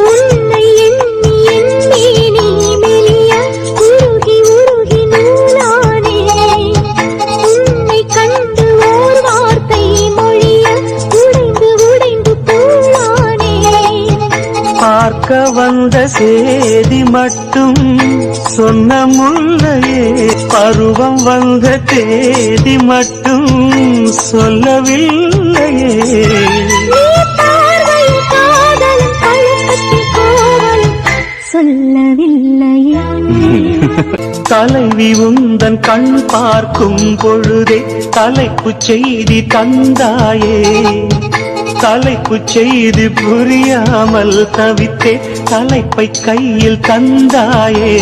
உன்னை எண்ணி எண்ணி நீ மெலிய உருகி உருகி நூலானே உன்னை கண்டு ஓர் வார்த்தை மொழிய உடைந்து உடைந்து பூவானே பார்க்க வந்த சேதி மட்டும் சொன்ன முல்லையே பருவம் வந்த தேதி மட்டும் சொல்லவில்லையே சொல்லவில்லையே தலைவி உந்தன் கண் பார்க்கும் பொழுதே தலைப்புச் செய்தி தந்தாயே தலைப்புச் செய்தி புரியாமல் தவித்தே தலைப்பை கையில் தந்தாயே